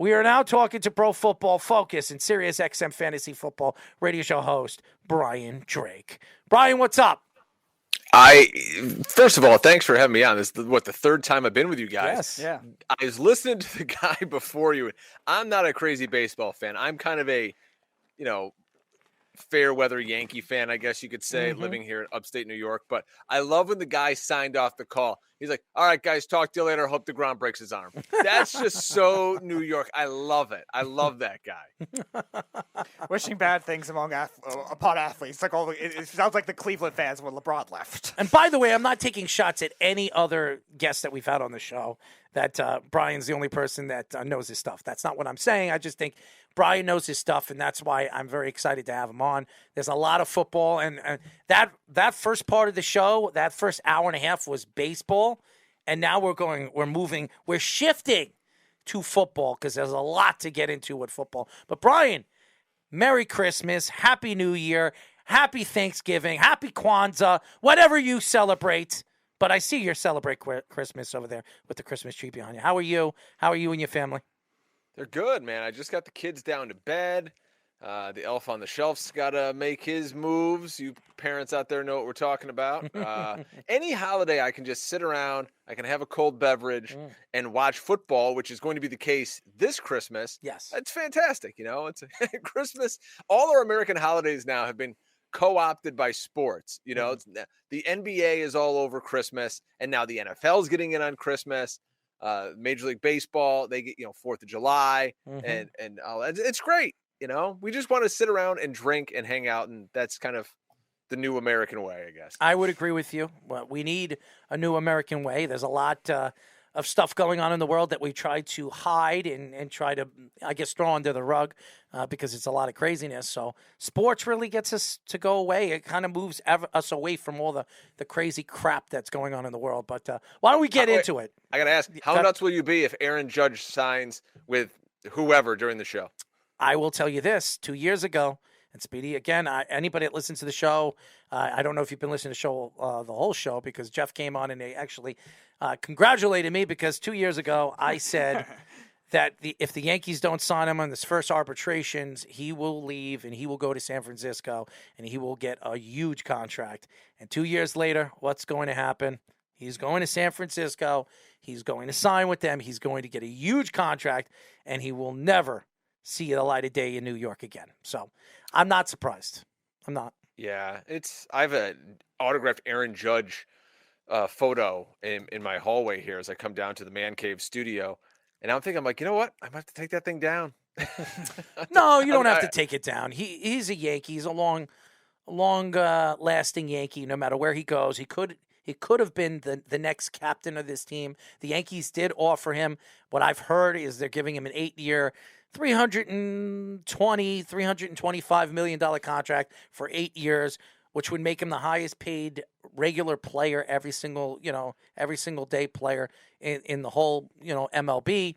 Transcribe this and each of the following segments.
We are now talking to Pro Football Focus and Sirius XM Fantasy Football radio show host, Brian Drake. Brian, what's up? First of all, thanks for having me on. This is the third time I've been with you guys. Yes. Yeah. I was listening to the guy before you. I'm not a crazy baseball fan. I'm kind of a, fair weather Yankee fan, I guess you could say, living here in upstate New York. But I love when the guy signed off the call. He's like, all right, guys, talk to you later. Hope DeGrom breaks his arm. That's just so New York. I love it. I love that guy. Wishing bad things upon athletes. Like it sounds like the Cleveland fans when LeBron left. And by the way, I'm not taking shots at any other guests that we've had on the show. That Brian's the only person that knows his stuff. That's not what I'm saying. I just think Brian knows his stuff, and that's why I'm very excited to have him on. There's a lot of football, and that first part of the show, that first hour and a half was baseball, and now we're shifting to football because there's a lot to get into with football. But Brian, Merry Christmas, Happy New Year, Happy Thanksgiving, Happy Kwanzaa, whatever you celebrate. But I see you celebrate Christmas over there with the Christmas tree behind you. How are you? How are you and your family? They're good, man. I just got the kids down to bed. The elf on the shelf's got to make his moves. You parents out there know what we're talking about. Any holiday, I can just sit around. I can have a cold beverage and watch football, which is going to be the case this Christmas. Yes. It's fantastic. It's Christmas. All our American holidays now have been co-opted by sports. It's, the NBA is all over Christmas, and now the NFL is getting in on Christmas. Major League Baseball, they get 4th of July, and all that. It's great. We just want to sit around and drink and hang out, and that's kind of the new American way, I guess. I would agree with you. Well, we need a new American way. There's a lot of stuff going on in the world that we try to hide and try to, I guess, throw under the rug because it's a lot of craziness. So sports really gets us to go away. It kind of moves us away from all the crazy crap that's going on in the world. But why don't we get into it? I got to ask, how nuts will you be if Aaron Judge signs with whoever during the show? I will tell you this. 2 years ago, and Speedy, again, anybody that listens to the show, I don't know if you've been listening to the whole show because Jeff came on and they actually congratulated me because 2 years ago I said that if the Yankees don't sign him on this first arbitrations, he will leave and he will go to San Francisco and he will get a huge contract. And 2 years later, what's going to happen? He's going to San Francisco. He's going to sign with them. He's going to get a huge contract, and he will never see the light of day in New York again. So I'm not surprised. I'm not. Yeah, I have an autographed Aaron Judge photo in my hallway here as I come down to the Man Cave studio. And I'm like, you know what? I might have to take that thing down. No, you don't have to take it down. He's a Yankee. He's a long lasting Yankee. No matter where he goes, he could have been the next captain of this team. The Yankees did offer him. What I've heard is they're giving him an 8-year, $325 million contract for 8 years, which would make him the highest paid regular player every single day player in the whole, MLB.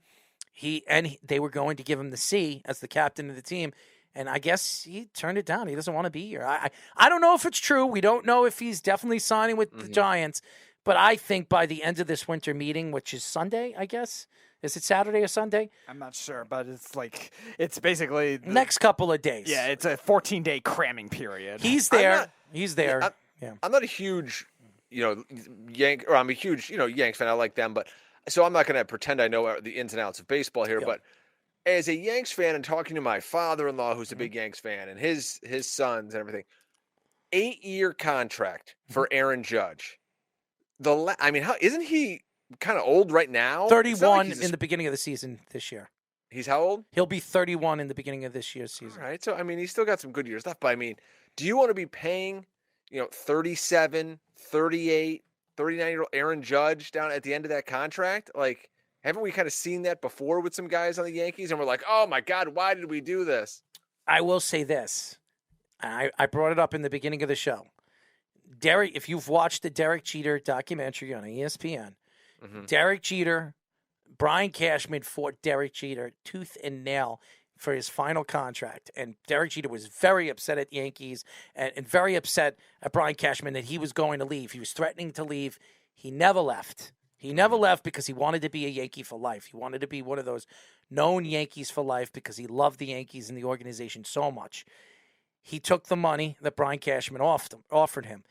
They were going to give him the C as the captain of the team. And I guess he turned it down. He doesn't want to be here. I don't know if it's true. We don't know if he's definitely signing with the Giants. But I think by the end of this winter meeting, which is Sunday, I guess. Is it Saturday or Sunday? I'm not sure, but it's basically next couple of days. Yeah, it's a 14-day cramming period. He's there. I'm not a huge, Yank, or I'm a huge, Yanks fan. I like them, but so I'm not going to pretend I know the ins and outs of baseball here. Yep. But as a Yanks fan and talking to my father-in-law, who's a big Yanks fan, and his sons and everything, 8-year contract for Aaron Judge. Isn't he kind of old right now? 31 in the beginning of the season this year. He's how old? He'll be 31 in the beginning of this year's season. All right. So, he's still got some good years left. But, do you want to be paying, 37, 38, 39-year-old Aaron Judge down at the end of that contract? Like, haven't we kind of seen that before with some guys on the Yankees? And we're like, oh, my God, why did we do this? I will say this. I brought it up in the beginning of the show. Derek, if you've watched the Derek Jeter documentary on ESPN, Derek Jeter, Brian Cashman fought Derek Jeter tooth and nail for his final contract. And Derek Jeter was very upset at the Yankees and very upset at Brian Cashman that he was going to leave. He was threatening to leave. He never left. He never left because he wanted to be a Yankee for life. He wanted to be one of those known Yankees for life because he loved the Yankees and the organization so much. He took the money that Brian Cashman offered him.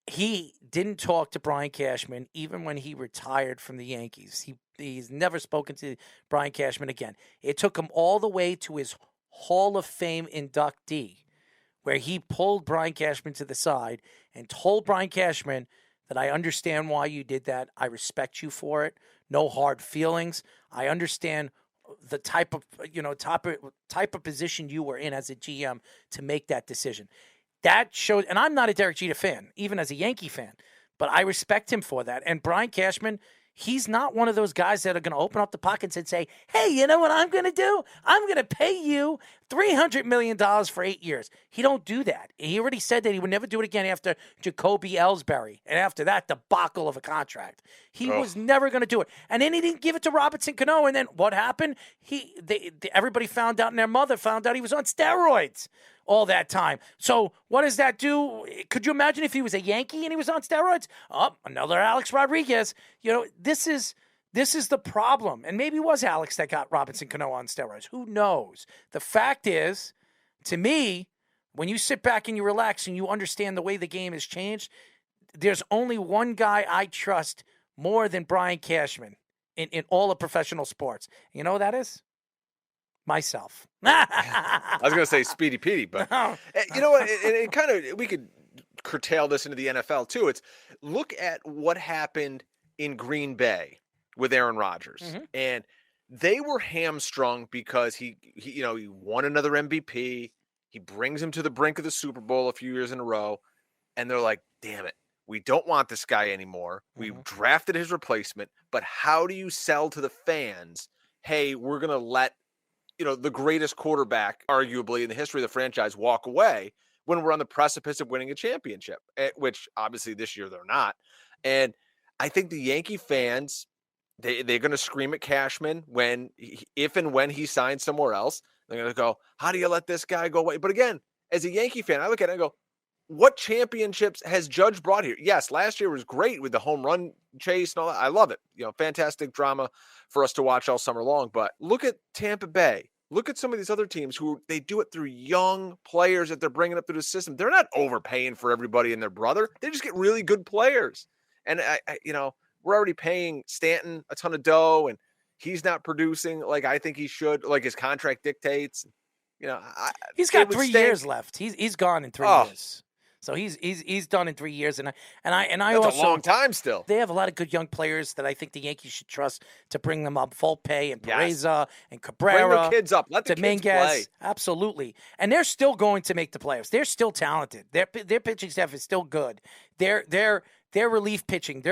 He didn't talk to Brian Cashman even when he retired from the Yankees. He's never spoken to Brian Cashman again. It took him all the way to his Hall of Fame inductee, where he pulled Brian Cashman to the side and told Brian Cashman that I understand why you did that. I respect you for it. No hard feelings. I understand the type of position you were in as a GM to make that decision. That showed, and I'm not a Derek Jeter fan, even as a Yankee fan, but I respect him for that. And Brian Cashman, he's not one of those guys that are going to open up the pockets and say, hey, you know what I'm going to do? I'm going to pay you $300 million for 8 years. He don't do that. He already said that he would never do it again after Jacoby Ellsbury. And after that debacle of a contract. He was never going to do it. And then he didn't give it to Robinson Cano. And then what happened? Everybody found out, and their mother found out he was on steroids all that time. So what does that do? Could you imagine if he was a Yankee and he was on steroids? Oh, another Alex Rodriguez. This is the problem. And maybe it was Alex that got Robinson Cano on steroids. Who knows? The fact is, to me, when you sit back and you relax and you understand the way the game has changed, there's only one guy I trust more than Brian Cashman in all of professional sports. You know who that is? Myself. I was going to say Speedy Petey, but you know what? It kind of, we could curtail this into the NFL too. It's look at what happened in Green Bay with Aaron Rodgers, and they were hamstrung because he won another MVP. He brings him to the brink of the Super Bowl a few years in a row, and they're like, "Damn it, we don't want this guy anymore. We've drafted his replacement, but how do you sell to the fans? Hey, we're going to let the greatest quarterback, arguably in the history of the franchise, walk away when we're on the precipice of winning a championship," which obviously this year they're not. And I think the Yankee fans, they're going to scream at Cashman if and when he signs somewhere else. They're going to go, how do you let this guy go away? But again, as a Yankee fan, I look at it and go, what championships has Judge brought here? Yes, last year was great with the home run chase and all that. I love it. Fantastic drama for us to watch all summer long. But look at Tampa Bay. Look at some of these other teams who they do it through young players that they're bringing up through the system. They're not overpaying for everybody and their brother. They just get really good players. And we're already paying Stanton a ton of dough, and he's not producing like I think he should, like his contract dictates. He's got 3 years left. He's gone in 3 years. So he's done in 3 years, and I That's also a long time still. They have a lot of good young players that I think the Yankees should trust to bring them up. Volpe and Pereza and Cabrera. Bring the kids up. Let the Dominguez. kids play. Absolutely, and they're still going to make the playoffs. They're still talented. Their pitching staff is still good. Their relief pitching.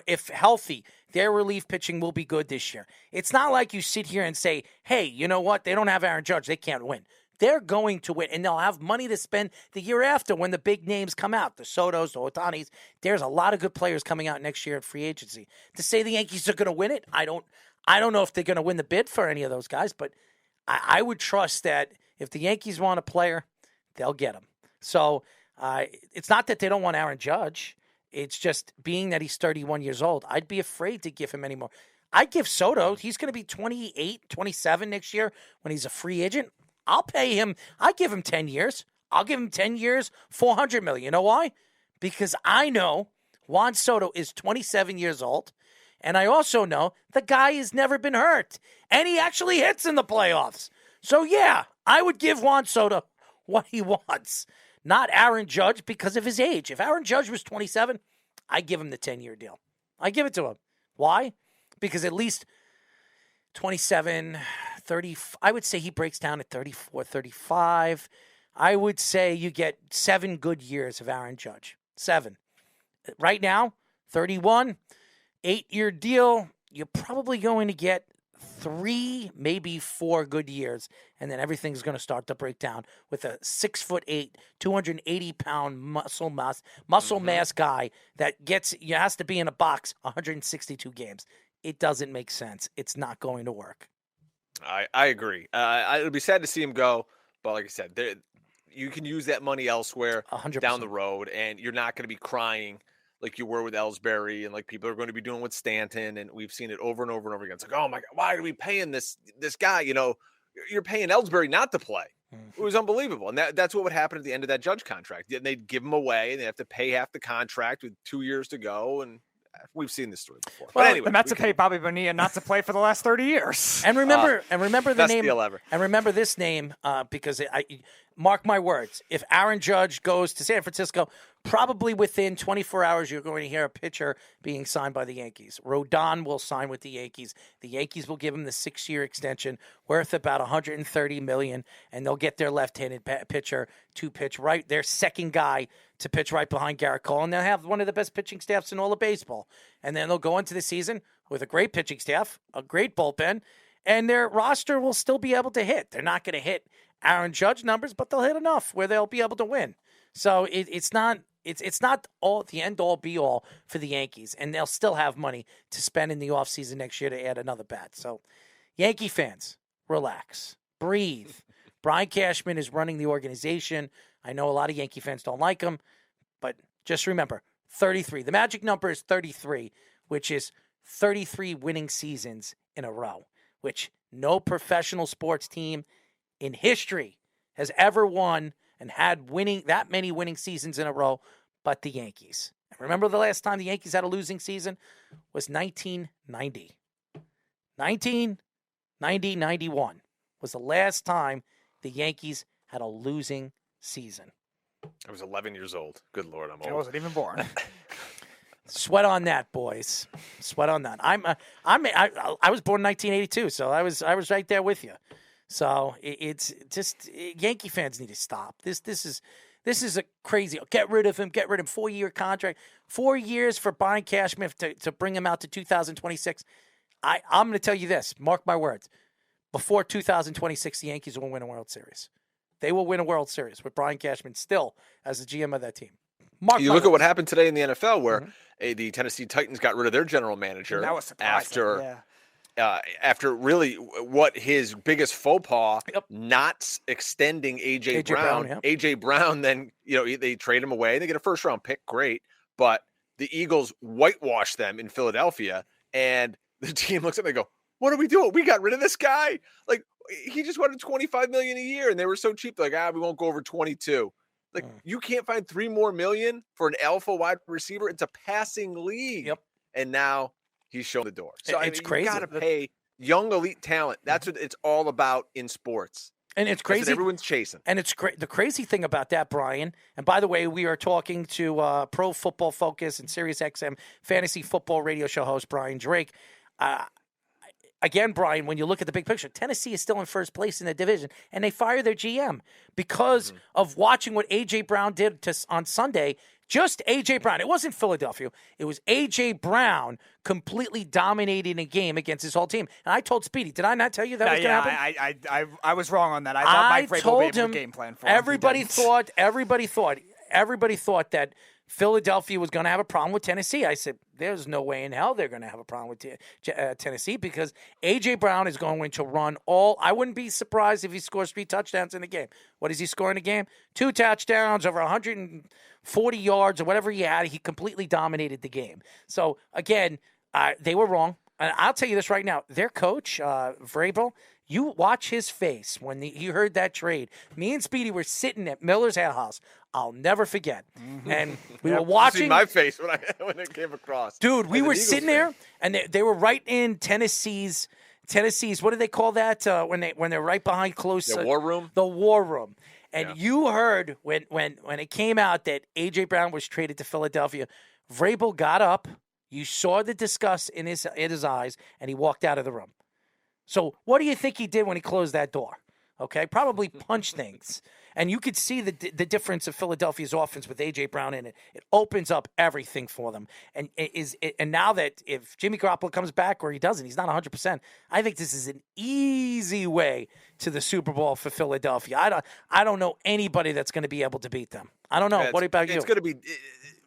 If healthy, their relief pitching will be good this year. It's not like you sit here and say, "Hey, you know what? They don't have Aaron Judge. They can't win." They're going to win, and they'll have money to spend the year after when the big names come out, the Sotos, the Otanis. There's a lot of good players coming out next year at free agency. To say the Yankees are going to win it, I don't know if they're going to win the bid for any of those guys, but I would trust that if the Yankees want a player, they'll get him. So it's not that they don't want Aaron Judge. It's just being that he's 31 years old, I'd be afraid to give him any more. I'd give Soto. He's going to be 28, 27 next year when he's a free agent. I'll pay him. I give him 10 years. I'll give him 10 years, $400 million. You know why? Because I know Juan Soto is 27 years old, and I also know the guy has never been hurt, and he actually hits in the playoffs. So, yeah, I would give Juan Soto what he wants, not Aaron Judge because of his age. If Aaron Judge was 27, I'd give him the 10-year deal. I give it to him. Why? Because at least 27, 30, I would say he breaks down at 34, 35. I would say you get 7 good years of Aaron Judge. 7. Right now, 31, 8-year deal. You're probably going to get 3, maybe 4 good years, and then everything's going to start to break down with a 6'8", 280-pound muscle mass guy that has to be in a box 162 games. It doesn't make sense. It's not going to work. I agree. It'll be sad to see him go, but like I said, you can use that money elsewhere 100%. down the road, and you're not going to be crying like you were with Ellsbury and like people are going to be doing with Stanton. And we've seen it over and over and over again. It's like, oh my God, why are we paying this guy? You know, you're paying Ellsbury not to play. It was unbelievable. And that's what would happen at the end of that Judge contract. They'd give him away and they have to pay half the contract with 2 years to go. And we've seen this story before. Well, but anyway, the Mets have paid Bobby Bonilla not to play for the last 30 years. And remember the best name. deal ever. And remember this name because mark my words. If Aaron Judge goes to San Francisco, probably within 24 hours, you're going to hear a pitcher being signed by the Yankees. Rodon will sign with the Yankees. The Yankees will give him the 6-year extension worth about $130 million, and they'll get their left-handed pitcher to pitch right. Their second guy to pitch right behind Garrett Cole, and they'll have one of the best pitching staffs in all of baseball. And then they'll go into the season with a great pitching staff, a great bullpen, and their roster will still be able to hit. They're not going to hit Aaron Judge numbers, but they'll hit enough where they'll be able to win. So it's not all the end all be all for the Yankees, and they'll still have money to spend in the offseason next year to add another bat. So Yankee fans, relax, breathe. Brian Cashman is running the organization. I know a lot of Yankee fans don't like him, but just remember, 33. The magic number is 33, which is 33 winning seasons in a row, which no professional sports team in history has ever won and had that many winning seasons in a row but the Yankees. And remember the last time the Yankees had a losing season was 1990. 1990-91 was the last time the Yankees had a losing season. I was 11 years old. Good Lord, I'm old. I wasn't even born. Sweat on that, boys. Sweat on that. I was born in 1982, so I was right there with you. So it's just Yankee fans need to stop. This is a crazy. Get rid of him. 4-year contract. 4 years for Brian Cashman to bring him out to 2026. I'm going to tell you this. Mark my words. Before 2026, the Yankees will win a World Series. They will win a World Series with Brian Cashman still as the GM of that team. You look at what happened today in the NFL where the Tennessee Titans got rid of their general manager that was surprising. after really what his biggest faux pas, not extending A.J. Brown. A.J. Brown, then, they trade him away. They get a first-round pick, great. But the Eagles whitewash them in Philadelphia, and the team looks at them and they go, what are we doing? We got rid of this guy. Like, he just wanted $25 million a year, and they were so cheap. Like, we won't go over 22. Like, you can't find $3 more million for an alpha wide receiver. It's a passing league. Yep. And now he's shown the door. So it's crazy. You got to pay young elite talent. That's what it's all about in sports. And it's crazy. That's what everyone's chasing. And it's great. The crazy thing about that, Brian, and by the way, we are talking to Pro Football Focus and Sirius XM fantasy football radio show host Brian Drake. Again, Brian, when you look at the big picture, Tennessee is still in first place in the division, and they fired their GM because of watching what A.J. Brown did on Sunday. Just A.J. Brown. It wasn't Philadelphia. It was A.J. Brown completely dominating a game against his whole team. And I told Speedy, did I not tell you that was going to happen? I was wrong on that. I thought Mike Vrabel would be able to game plan for him. Everybody thought that Philadelphia was going to have a problem with Tennessee. I said, there's no way in hell they're going to have a problem with Tennessee because A.J. Brown is going to run all. I wouldn't be surprised if he scores 3 touchdowns in the game. What does he score in the game? 2 touchdowns, over 140 yards or whatever he had. He completely dominated the game. So, again, they were wrong. And I'll tell you this right now. Their coach, Vrabel, you watch his face when he heard that trade. Me and Speedy were sitting at Miller's house. I'll never forget. And we were watching. See my face when it came across. Dude, we were sitting there, and they were right in Tennessee's. What do they call that when they're right behind close? The war room. The war room. And you heard when it came out that A.J. Brown was traded to Philadelphia, Vrabel got up. You saw the disgust in his eyes, and he walked out of the room. So what do you think he did when he closed that door? Okay, probably punched things. And you could see the difference of Philadelphia's offense with A.J. Brown in it. It opens up everything for them. And now that if Jimmy Garoppolo comes back, or he doesn't, he's not 100%, I think this is an easy way to the Super Bowl for Philadelphia. I don't know anybody that's going to be able to beat them. I don't know. What about you? It's going to be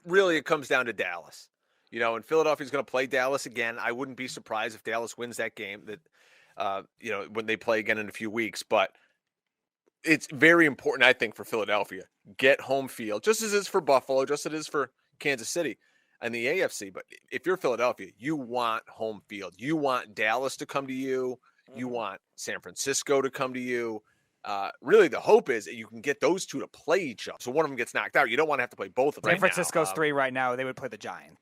really, it comes down to Dallas. And Philadelphia's going to play Dallas again. I wouldn't be surprised if Dallas wins that game when they play again in a few weeks. But it's very important, I think, for Philadelphia. Get home field, just as it is for Buffalo, just as it is for Kansas City. in the AFC. But if you're Philadelphia, you want home field. You want Dallas to come to you. You want San Francisco to come to you. Really, the hope is that you can get those two to play each other. So one of them gets knocked out. You don't want to have to play both of them. San Francisco's 3 right now. They would play the Giants.